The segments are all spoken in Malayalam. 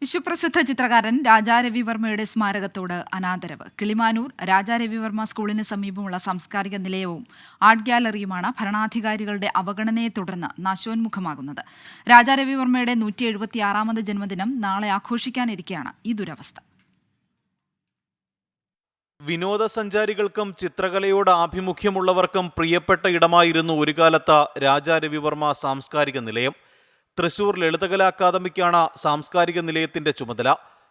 വിശ്വപ്രസിദ്ധ ചിത്രകാരൻ രാജാ രവിവർമ്മയുടെ സ്മാരകത്തോട് അനാദരവ്. കിളിമാനൂർ രാജാ രവിവർമ്മ സ്കൂളിന് സമീപമുള്ള സാംസ്കാരിക നിലയവും ആർട്ട് ഗ്യാലറിയുമാണ് ഭരണാധികാരികളുടെ അവഗണനയെ തുടർന്ന് നാശോന്മുഖമാകുന്നത്. രാജാ രവിവർമ്മയുടെ 176ാമത് ജന്മദിനം നാളെ ആഘോഷിക്കാനിരിക്കെയാണ് ഈ ദുരവസ്ഥ. വിനോദസഞ്ചാരികൾക്കും ചിത്രകലയോട് ആഭിമുഖ്യമുള്ളവർക്കും പ്രിയപ്പെട്ട ഇടമായിരുന്നു ഒരു കാലത്ത് രാജാ രവിവർമ്മ സാംസ്കാരിക നിലയം. തൃശൂർ ലളിതകലാ അക്കാദമിക്കാണ് സാംസ്കാരിക നിലയത്തിന്റെ ചുമതല.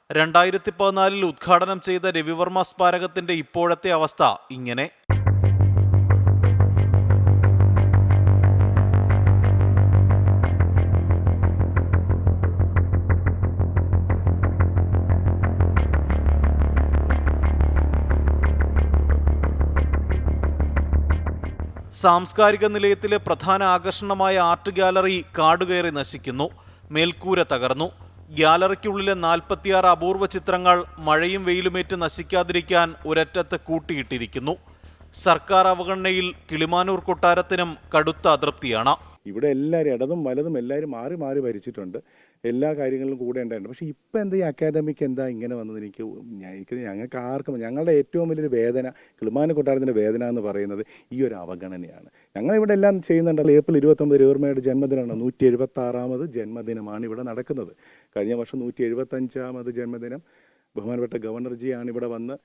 2014 ഉദ്ഘാടനം ചെയ്ത രവിവർമ്മ സ്മാരകത്തിന്റെ ഇപ്പോഴത്തെ അവസ്ഥ ഇങ്ങനെ. സാംസ്കാരിക നിലയത്തിലെ പ്രധാന ആകർഷണമായ ആർട്ട് ഗ്യാലറി കാടുകയറി നശിക്കുന്നു. മേൽക്കൂര തകർന്നു. ഗ്യാലറിക്കുള്ളിലെ 46 അപൂർവ ചിത്രങ്ങൾ മഴയും വെയിലുമേറ്റ് നശിക്കാതിരിക്കാൻ ഒരറ്റത്ത് കൂട്ടിയിട്ടിരിക്കുന്നു. സർക്കാർ അവഗണനയിൽ കിളിമാനൂർ കൊട്ടാരത്തിനും കടുത്ത അതൃപ്തിയാണ്. ഇവിടെ എല്ലാവരും ഇടതും വലതും എല്ലാവരും മാറി മാറി ഭരിച്ചിട്ടുണ്ട്, എല്ലാ കാര്യങ്ങളിലും കൂടെ ഉണ്ടായിട്ടുണ്ട്. പക്ഷേ ഇപ്പം എന്താ ഈ അക്കാദമിക്ക് എന്താ ഇങ്ങനെ വന്നത്? ഞങ്ങൾക്ക് ആർക്കും ഞങ്ങളുടെ ഏറ്റവും വലിയൊരു വേദന, കിളിമാനൂർ കൊട്ടാരത്തിൻ്റെ വേദന എന്ന് പറയുന്നത് ഈ ഒരു അവഗണനയാണ്. ഞങ്ങളിവിടെ എല്ലാം ചെയ്യുന്നുണ്ടല്ലോ. ഏപ്രിൽ 29 രവിവർമ്മയുടെ ജന്മദിനമാണ്. 176ാമത് ജന്മദിനമാണ് ഇവിടെ നടക്കുന്നത്. കഴിഞ്ഞ വർഷം 175ാമത് ജന്മദിനം ബഹുമാനപ്പെട്ട ഗവർണർജിയാണ് ഇവിടെ വന്ന്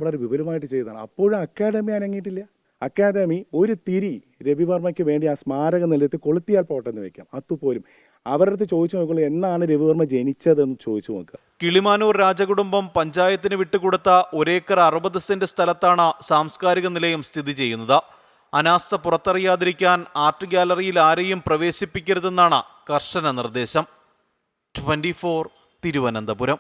വളരെ വിപുലമായിട്ട് ചെയ്തതാണ്. അപ്പോഴും അക്കാദമി അനങ്ങിയിട്ടില്ല. അക്കാദമി ഒരു തിരി രവിവർമ്മയ്ക്ക് വേണ്ടി ആ സ്മാരക നിലയത്തിൽ കൊളുത്തിയാൽ പോട്ടെന്ന് വെക്കാം. അതുപോലും അവരുടെ അടുത്ത് ചോദിച്ചു നോക്കുള്ളൂ, എന്നാണ് രവിവർമ്മ ജനിച്ചതെന്ന് ചോദിച്ചു നോക്കുക. കിളിമാനൂർ രാജകുടുംബം പഞ്ചായത്തിന് വിട്ടുകൊടുത്ത 1 ഏക്കർ 60 സെന്റ് സ്ഥലത്താണ് സാംസ്കാരിക നിലയം സ്ഥിതി ചെയ്യുന്നത്. അനാസ്ഥ പുറത്തറിയാതിരിക്കാൻ ആർട്ട് ഗ്യാലറിയിൽ ആരെയും പ്രവേശിപ്പിക്കരുതെന്നാണ് കർശന നിർദ്ദേശം. 24 തിരുവനന്തപുരം.